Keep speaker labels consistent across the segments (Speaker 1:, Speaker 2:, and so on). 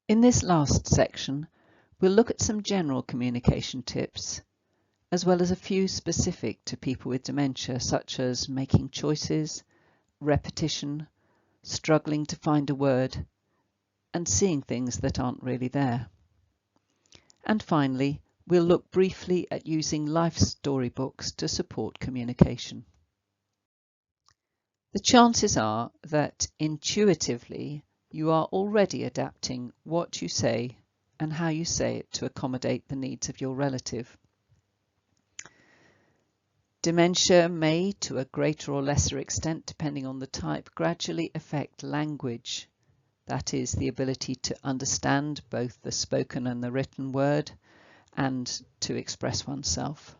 Speaker 1: In this last section, we'll look at some general communication tips, as well as a few specific to people with dementia, such as making choices, repetition, struggling to find a word, and seeing things that aren't really there. And finally, we'll look briefly at using life storybooks to support communication. The chances are that intuitively you are already adapting what you say and how you say it to accommodate the needs of your relative. Dementia may, to a greater or lesser extent, depending on the type, gradually affect language. That is, the ability to understand both the spoken and the written word and to express oneself.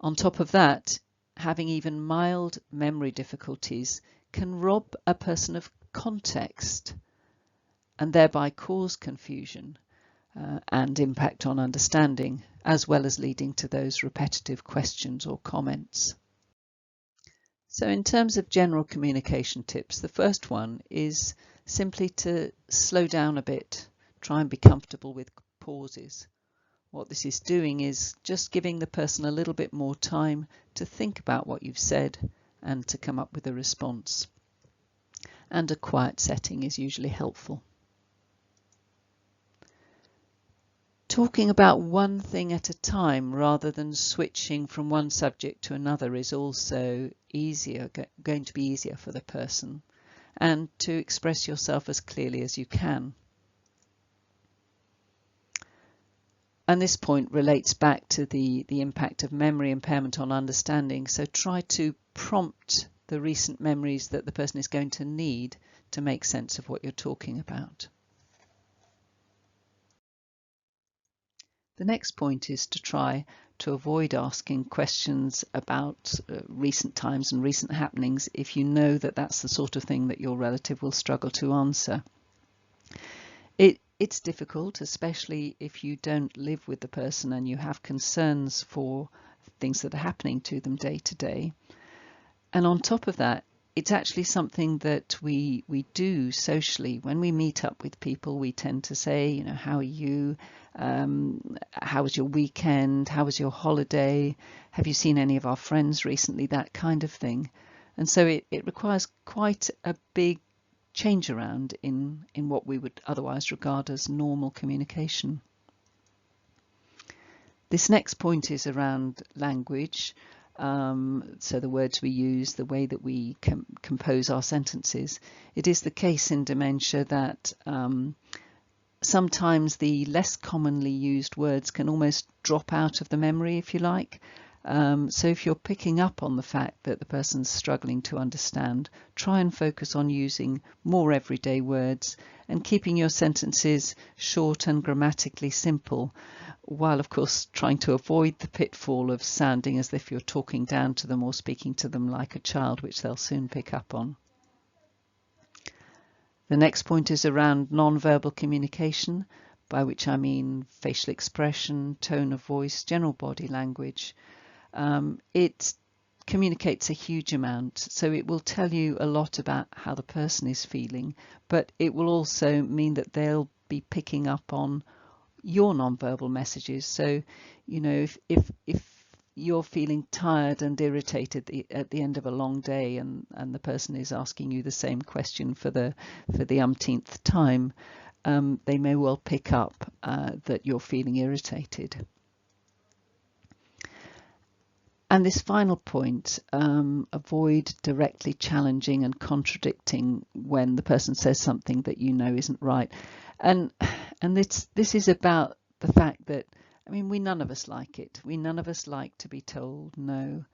Speaker 1: On top of that, having even mild memory difficulties can rob a person of context and thereby cause confusion and impact on understanding, as well as leading to those repetitive questions or comments. So in terms of general communication tips, the first one is simply to slow down a bit, try and be comfortable with pauses. What this is doing is just giving the person a little bit more time to think about what you've said and to come up with a response. And a quiet setting is usually helpful. Talking about one thing at a time rather than switching from one subject to another is also going to be easier for the person, and to express yourself as clearly as you can. And this point relates back to the impact of memory impairment on understanding. So try to prompt the recent memories that the person is going to need to make sense of what you're talking about. The next point is to try to avoid asking questions about recent times and recent happenings if you know that that's the sort of thing that your relative will struggle to answer. It's difficult, especially if you don't live with the person and you have concerns for things that are happening to them day to day. And on top of that, it's actually something that we do socially. When we meet up with people, we tend to say, you know, how are you? How was your weekend? How was your holiday? Have you seen any of our friends recently? That kind of thing. And so it requires quite a big change around in what we would otherwise regard as normal communication. This next point is around language. So the words we use, the way that we compose our sentences. It is the case in dementia that sometimes the less commonly used words can almost drop out of the memory, if you like. So if you're picking up on the fact that the person's struggling to understand, try and focus on using more everyday words and keeping your sentences short and grammatically simple, while of course trying to avoid the pitfall of sounding as if you're talking down to them or speaking to them like a child, which they'll soon pick up on. The next point is around non-verbal communication, by which I mean facial expression, tone of voice, general body language. It communicates a huge amount, so it will tell you a lot about how the person is feeling, but it will also mean that they'll be picking up on your non-verbal messages. So, you know, if you're feeling tired and irritated at the end of a long day, and the person is asking you the same question for the umpteenth time, they may well pick up that you're feeling irritated. And this final point, avoid directly challenging and contradicting when the person says something that you know isn't right. And this is about the fact that, I mean, none of us like it. None of us like to be told no.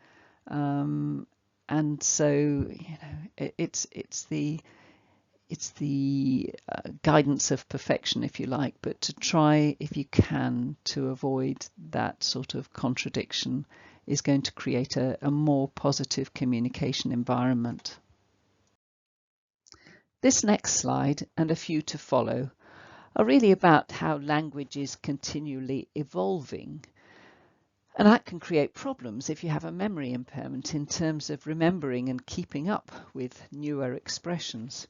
Speaker 1: And so, you know, it's the guidance of perfection, if you like, but to try, if you can, to avoid that sort of contradiction is going to create a more positive communication environment. This next slide and a few to follow are really about how language is continually evolving. And that can create problems if you have a memory impairment in terms of remembering and keeping up with newer expressions.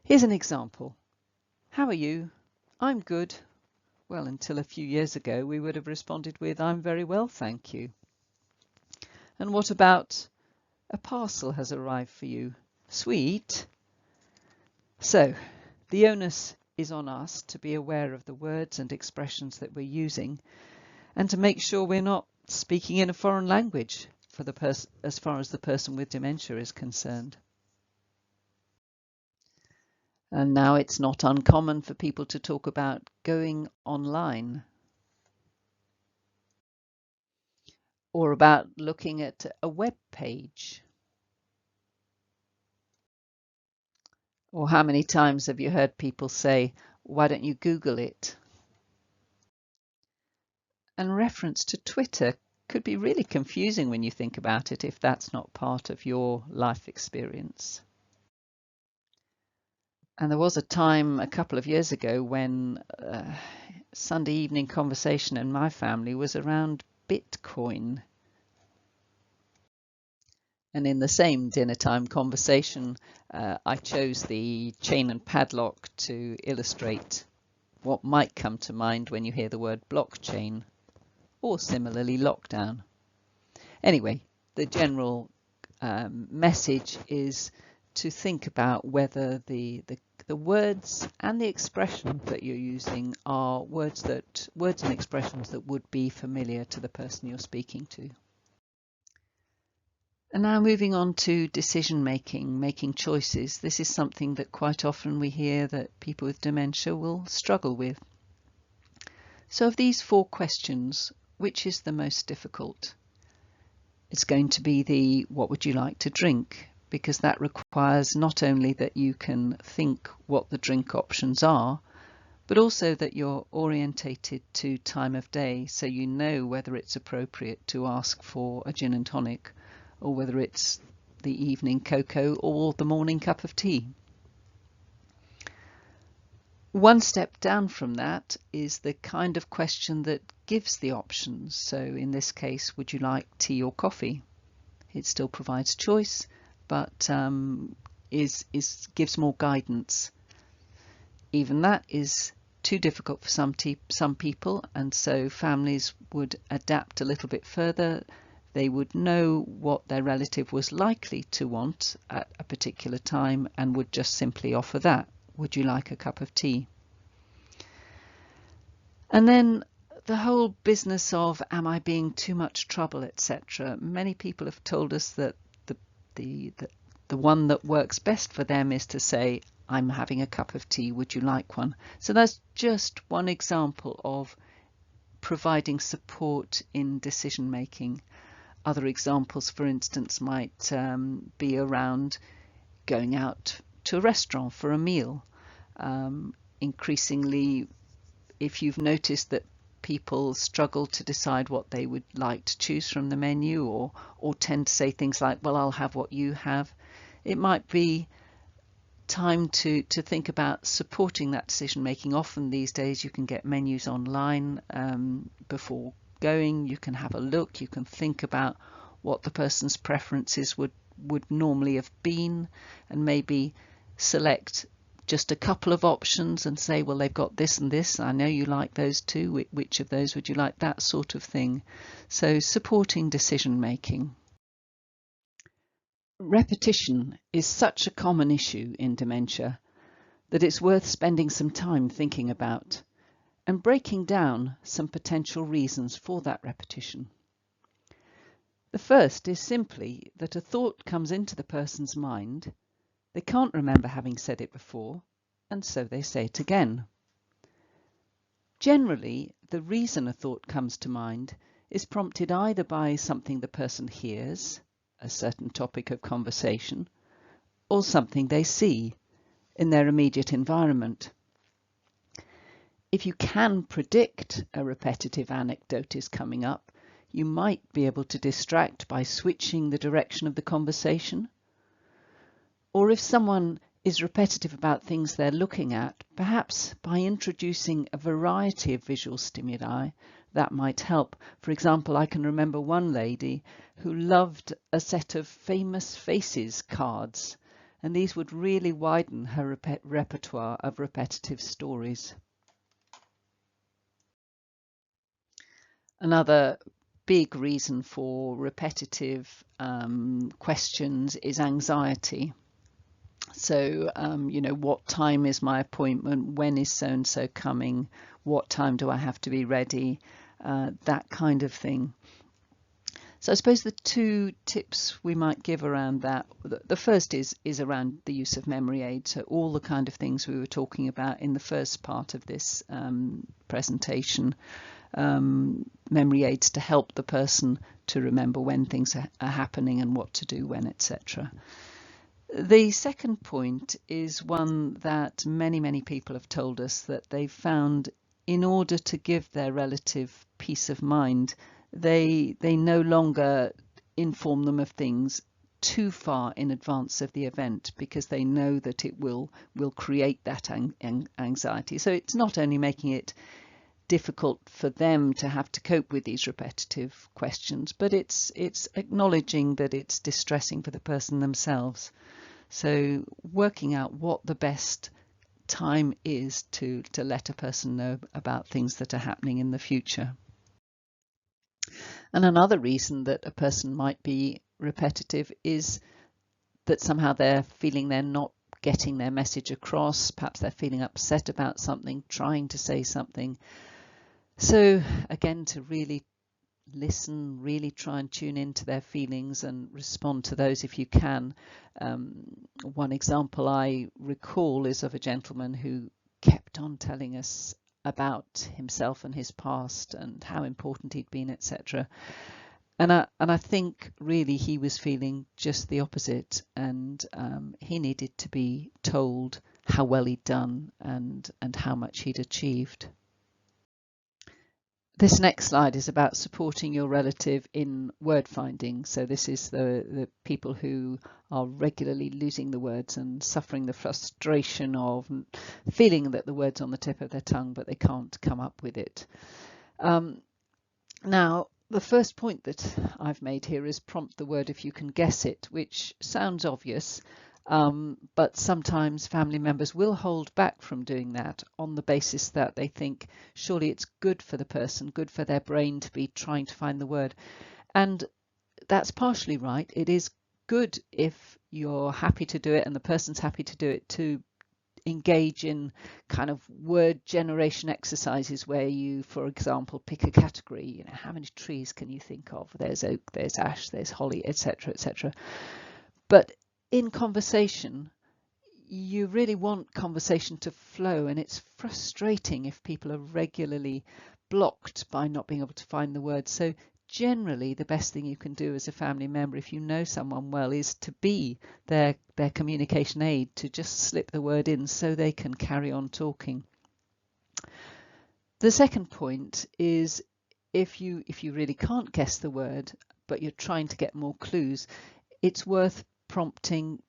Speaker 1: Here's an example. How are you? I'm good. Well, until a few years ago, we would have responded with, I'm very well, thank you. And what about, a parcel has arrived for you? Sweet. So, the onus is on us to be aware of the words and expressions that we're using and to make sure we're not speaking in a foreign language for the as far as the person with dementia is concerned. And now it's not uncommon for people to talk about going online or about looking at a web page. Or how many times have you heard people say, why don't you Google it? And reference to Twitter could be really confusing when you think about it if that's not part of your life experience. And there was a time a couple of years ago when Sunday evening conversation in my family was around Bitcoin. And in the same dinner time conversation, I chose the chain and padlock to illustrate what might come to mind when you hear the word blockchain, or similarly lockdown. Anyway, the general message is to think about whether the words and the expressions that you're using are words and expressions that would be familiar to the person you're speaking to. And now moving on to decision making, making choices. This is something that quite often we hear that people with dementia will struggle with. So of these 4 questions, which is the most difficult? It's going to be the what would you like to drink? Because that requires not only that you can think what the drink options are, but also that you're orientated to time of day, so you know whether it's appropriate to ask for a gin and tonic, or whether it's the evening cocoa or the morning cup of tea. One step down from that is the kind of question that gives the options. So in this case, would you like tea or coffee? It still provides choice, but gives more guidance. Even that is too difficult for some people, and so families would adapt a little bit further. They would know what their relative was likely to want at a particular time and would just simply offer that. Would you like a cup of tea? And then the whole business of am I being too much trouble, etc. Many people have told us that the one that works best for them is to say, I'm having a cup of tea, would you like one? So that's just one example of providing support in decision making. Other examples, for instance, might be around going out to a restaurant for a meal. Increasingly, if you've noticed that people struggle to decide what they would like to choose from the menu, or tend to say things like, well, I'll have what you have, it might be time to think about supporting that decision making. Often these days you can get menus online before going. You can have a look, you can think about what the person's preferences would normally have been, and maybe select just a couple of options and say, well, they've got this and this, I know you like those too, which of those would you like? That sort of thing. So supporting decision making. Repetition is such a common issue in dementia that it's worth spending some time thinking about and breaking down some potential reasons for that repetition. The first is simply that a thought comes into the person's mind, they can't remember having said it before, and so they say it again. Generally, the reason a thought comes to mind is prompted either by something the person hears, a certain topic of conversation, or something they see in their immediate environment. If you can predict a repetitive anecdote is coming up, you might be able to distract by switching the direction of the conversation. Or if someone is repetitive about things they're looking at, perhaps by introducing a variety of visual stimuli, that might help. For example, I can remember one lady who loved a set of famous faces cards, and these would really widen her repertoire of repetitive stories. Another big reason for repetitive questions is anxiety. So, you know, what time is my appointment? When is so-and-so coming? What time do I have to be ready? That kind of thing. So I suppose the two tips we might give around that, the first is around the use of memory aids. So all the kind of things we were talking about in the first part of this presentation, memory aids to help the person to remember when things are happening and what to do when, etc. The second point is one that many people have told us that they've found in order to give their relative peace of mind, they no longer inform them of things too far in advance of the event because they know that it will create that anxiety. So it's not only making it difficult for them to have to cope with these repetitive questions, but it's acknowledging that it's distressing for the person themselves. So working out what the best time is to let a person know about things that are happening in the future. And another reason that a person might be repetitive is that somehow they're feeling they're not getting their message across. Perhaps they're feeling upset about something, trying to say something. So again, to really listen, really try and tune into their feelings and respond to those if you can. One example I recall is of a gentleman who kept on telling us about himself and his past and how important he'd been, etc. And I think really he was feeling just the opposite, and he needed to be told how well he'd done and how much he'd achieved. This next slide is about supporting your relative in word finding. So this is the people who are regularly losing the words and suffering the frustration of feeling that the word's on the tip of their tongue, but they can't come up with it. Now, the first point that I've made here is prompt the word if you can guess it, which sounds obvious. But sometimes family members will hold back from doing that on the basis that they think surely it's good for the person, good for their brain to be trying to find the word. And that's partially right. It is good if you're happy to do it and the person's happy to do it, to engage in kind of word generation exercises where you, for example, pick a category. You know, how many trees can you think of? There's oak, there's ash, there's holly, etc., etc. But in conversation, you really want conversation to flow, and it's frustrating if people are regularly blocked by not being able to find the words. So generally the best thing you can do as a family member, if you know someone well, is to be their communication aid, to just slip the word in so they can carry on talking. The second point is if you really can't guess the word but you're trying to get more clues, it's worth prompting,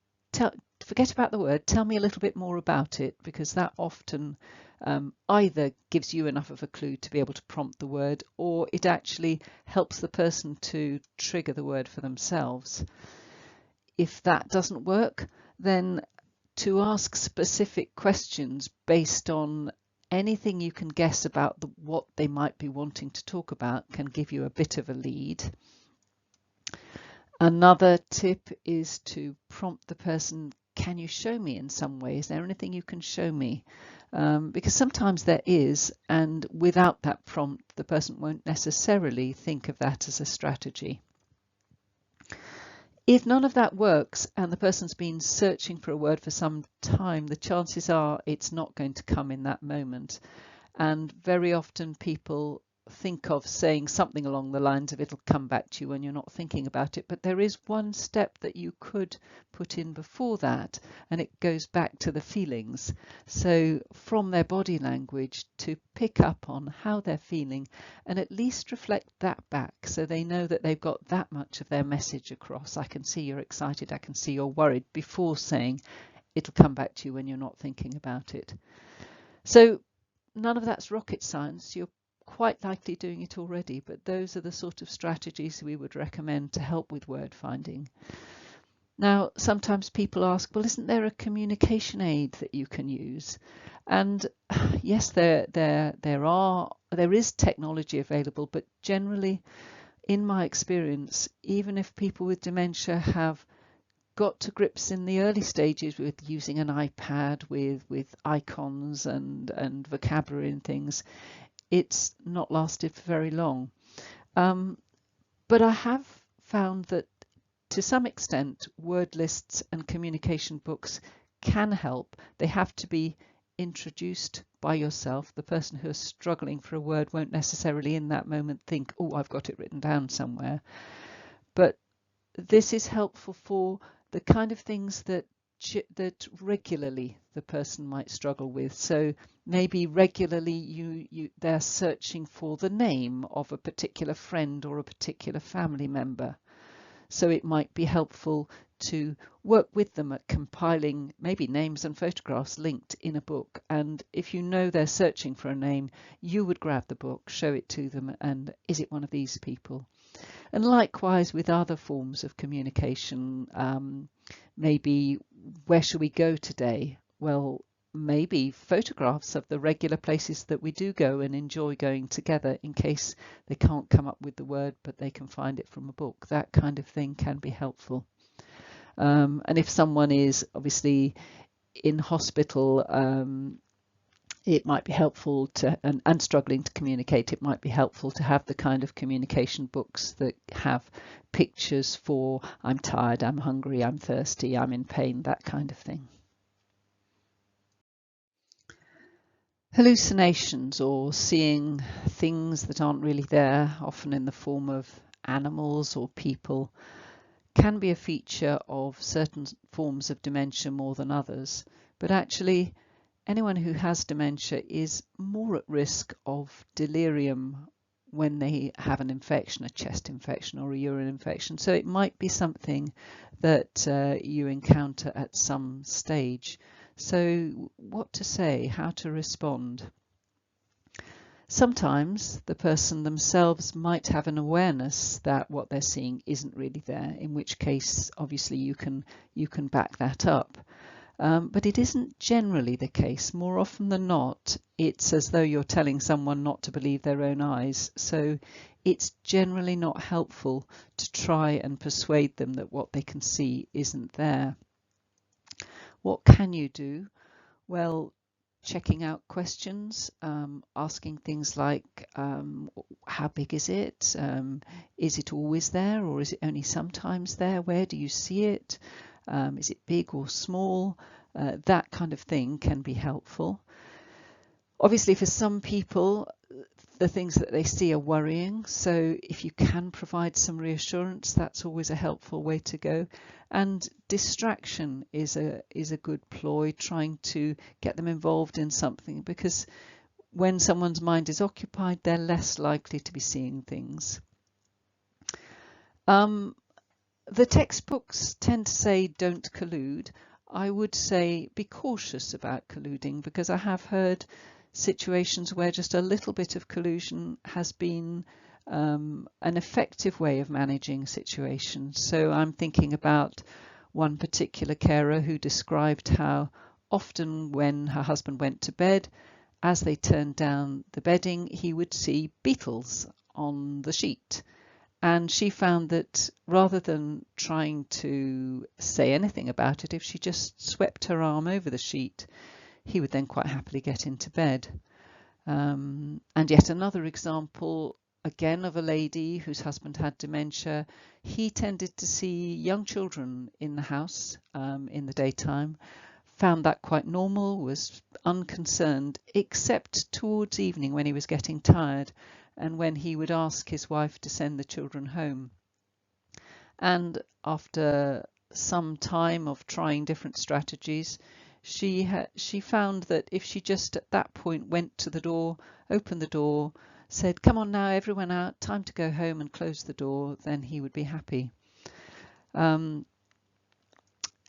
Speaker 1: forget about the word, tell me a little bit more about it, because that often either gives you enough of a clue to be able to prompt the word, or it actually helps the person to trigger the word for themselves. If that doesn't work, then to ask specific questions based on anything you can guess about what they might be wanting to talk about can give you a bit of a lead. Another tip is to prompt the person, can you show me in some way? Is there anything you can show me? Because sometimes there is, and without that prompt, the person won't necessarily think of that as a strategy. If none of that works and the person's been searching for a word for some time, the chances are it's not going to come in that moment. And very often people think of saying something along the lines of it'll come back to you when you're not thinking about it, but there is one step that you could put in before that, and it goes back to the feelings. So from their body language, to pick up on how they're feeling and at least reflect that back so they know that they've got that much of their message across. I can see you're excited, I can see you're worried, before saying it'll come back to you when you're not thinking about it. So none of that's rocket science. You're quite likely doing it already, but those are the sort of strategies we would recommend to help with word finding. Now, sometimes people ask, well, isn't there a communication aid that you can use? And yes, there is technology available, but generally, in my experience, even if people with dementia have got to grips in the early stages with using an iPad with icons and vocabulary and things, it's not lasted for very long. But I have found that to some extent, word lists and communication books can help. They have to be introduced by yourself. The person who is struggling for a word won't necessarily in that moment think, oh, I've got it written down somewhere. But this is helpful for the kind of things that regularly the person might struggle with. So maybe regularly they're searching for the name of a particular friend or a particular family member. So it might be helpful to work with them at compiling maybe names and photographs linked in a book. And if you know they're searching for a name, you would grab the book, show it to them, and is it one of these people? And likewise with other forms of communication, maybe where shall we go today? Well, maybe photographs of the regular places that we do go and enjoy going together in case they can't come up with the word, but they can find it from a book. That kind of thing can be helpful. And if someone is obviously in hospital, it might be helpful to, and struggling to communicate, it might be helpful to have the kind of communication books that have pictures for I'm tired, I'm hungry, I'm thirsty, I'm in pain, that kind of thing. Hallucinations, or seeing things that aren't really there, often in the form of animals or people, can be a feature of certain forms of dementia more than others. But actually, anyone who has dementia is more at risk of delirium when they have an infection, a chest infection or a urine infection. So it might be something that you encounter at some stage. So what to say, how to respond? Sometimes the person themselves might have an awareness that what they're seeing isn't really there, in which case obviously you can back that up. But it isn't generally the case. More often than not, it's as though you're telling someone not to believe their own eyes. So it's generally not helpful to try and persuade them that what they can see isn't there. What can you do? Well, checking out questions, asking things like, how big is it? Is it always there, or is it only sometimes there? Where do you see it? Is it big or small? That kind of thing can be helpful. Obviously, for some people, the things that they see are worrying. So if you can provide some reassurance, that's always a helpful way to go. And distraction is a good ploy, trying to get them involved in something, because when someone's mind is occupied, they're less likely to be seeing things. The textbooks tend to say don't collude. I would say be cautious about colluding, because I have heard situations where just a little bit of collusion has been an effective way of managing situations. So I'm thinking about one particular carer who described how often when her husband went to bed, as they turned down the bedding, he would see beetles on the sheet. And she found that rather than trying to say anything about it, if she just swept her arm over the sheet, he would then quite happily get into bed. And yet another example, again, of a lady whose husband had dementia. He tended to see young children in the house in the daytime, found that quite normal, was unconcerned, except towards evening when he was getting tired and when he would ask his wife to send the children home. And after some time of trying different strategies, she found that if she just at that point went to the door, opened the door, said, "Come on now, everyone out, time to go home," and closed the door, then he would be happy. And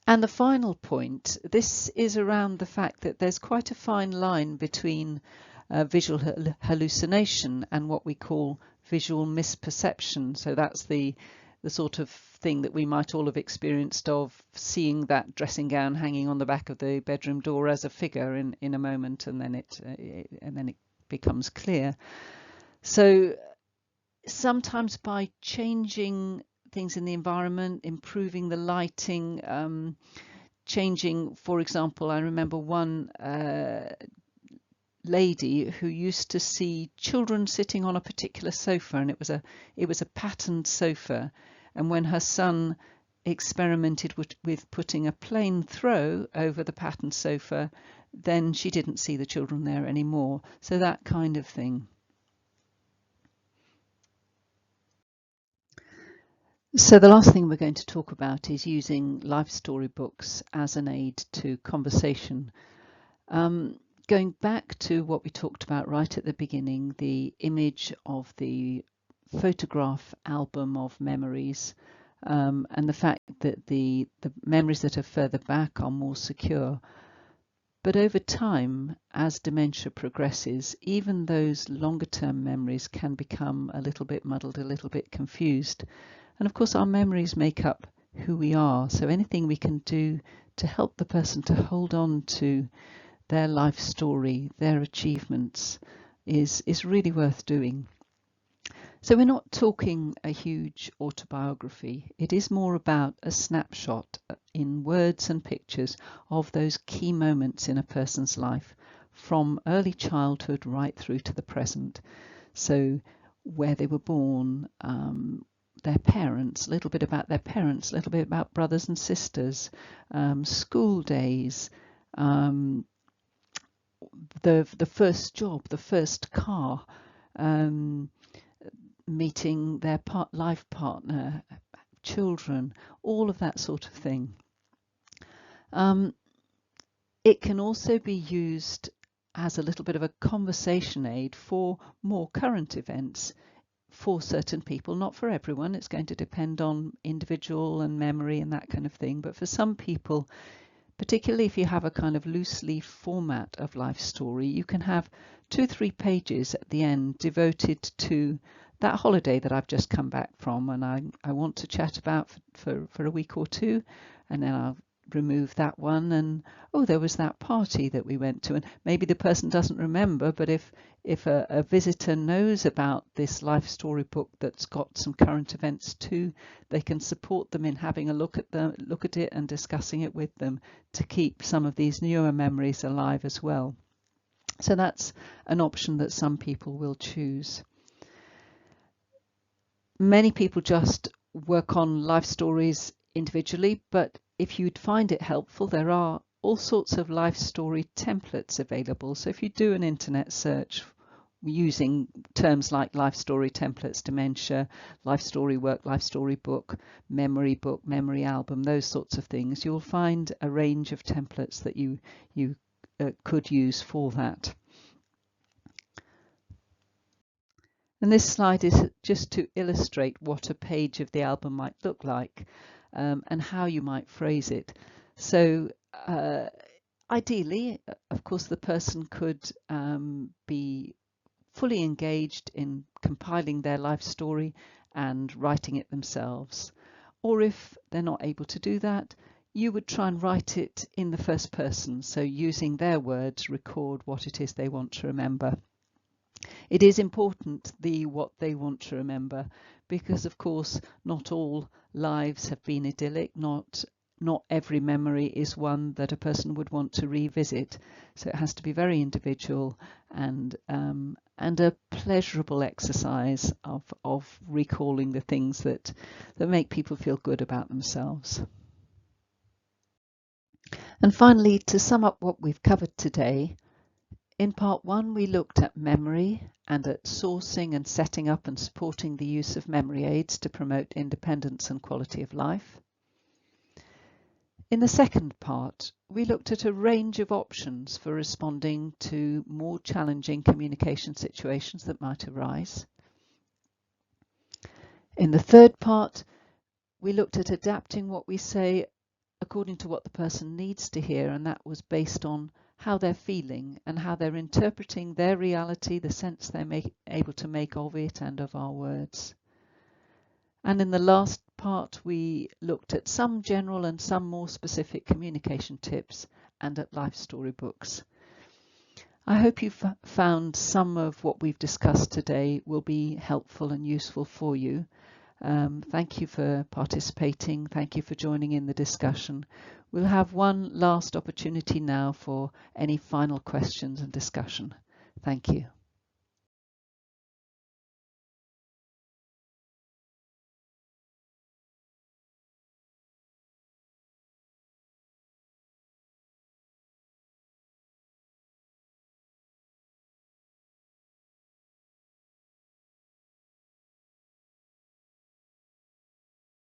Speaker 1: the final point, this is around the fact that there's quite a fine line between visual hallucination and what we call visual misperception. So that's the the sort of thing that we might all have experienced, of seeing that dressing gown hanging on the back of the bedroom door as a figure in a moment, and then it becomes clear. So sometimes by changing things in the environment, improving the lighting, changing, for example, I remember one lady who used to see children sitting on a particular sofa, and it was a patterned sofa, and when her son experimented with putting a plain throw over the patterned sofa, then she didn't see the children there anymore. So that kind of thing. So the last thing we're going to talk about is using life story books as an aid to conversation. Going back to what we talked about right at the beginning, the image of the photograph album of memories, and the fact that the memories that are further back are more secure. But over time, as dementia progresses, even those longer term memories can become a little bit muddled, a little bit confused. And of course, our memories make up who we are. So anything we can do to help the person to hold on to their life story, their achievements, is really worth doing. So we're not talking a huge autobiography. It is more about a snapshot in words and pictures of those key moments in a person's life, from early childhood right through to the present. So where they were born, their parents, a little bit about their parents, a little bit about brothers and sisters, school days, the first job, the first car, meeting their life partner, children, all of that sort of thing. It can also be used as a little bit of a conversation aid for more current events for certain people, not for everyone. It's going to depend on individual and memory and that kind of thing. But for some people, particularly if you have a kind of loose leaf format of life story, you can have 2-3 pages at the end devoted to that holiday that I've just come back from, and I want to chat about for a week or two, and then I'll remove that one, and oh, there was that party that we went to, and maybe the person doesn't remember, but if a visitor knows about this life story book that's got some current events too, they can support them in having a look at it and discussing it with them to keep some of these newer memories alive as well. So that's an option that some people will choose. Many people just work on life stories individually, but if you'd find it helpful, there are all sorts of life story templates available. So if you do an internet search using terms like life story templates, dementia, life story work, life story book, memory album, those sorts of things, you'll find a range of templates that you could use for that. And this slide is just to illustrate what a page of the album might look like, and how you might phrase it. So ideally, of course, the person could be fully engaged in compiling their life story and writing it themselves. Or if they're not able to do that, you would try and write it in the first person, so using their words, record what it is they want to remember. It is important, what they want to remember, because of course not all lives have been idyllic, not every memory is one that a person would want to revisit. So it has to be very individual and a pleasurable exercise of recalling the things that make people feel good about themselves. And finally, to sum up what we've covered today, in part 1 we looked at memory and at sourcing and setting up and supporting the use of memory aids to promote independence and quality of life. In the second part, we looked at a range of options for responding to more challenging communication situations that might arise. In the third part, we looked at adapting what we say according to what the person needs to hear, and that was based on how they're feeling and how they're interpreting their reality, the sense they're able to make of it and of our words. And in the last part we looked at some general and some more specific communication tips and at life storybooks. I hope you've found some of what we've discussed today will be helpful and useful for you. Thank you for participating. Thank you for joining in the discussion. We'll have one last opportunity now for any final questions and discussion. Thank you.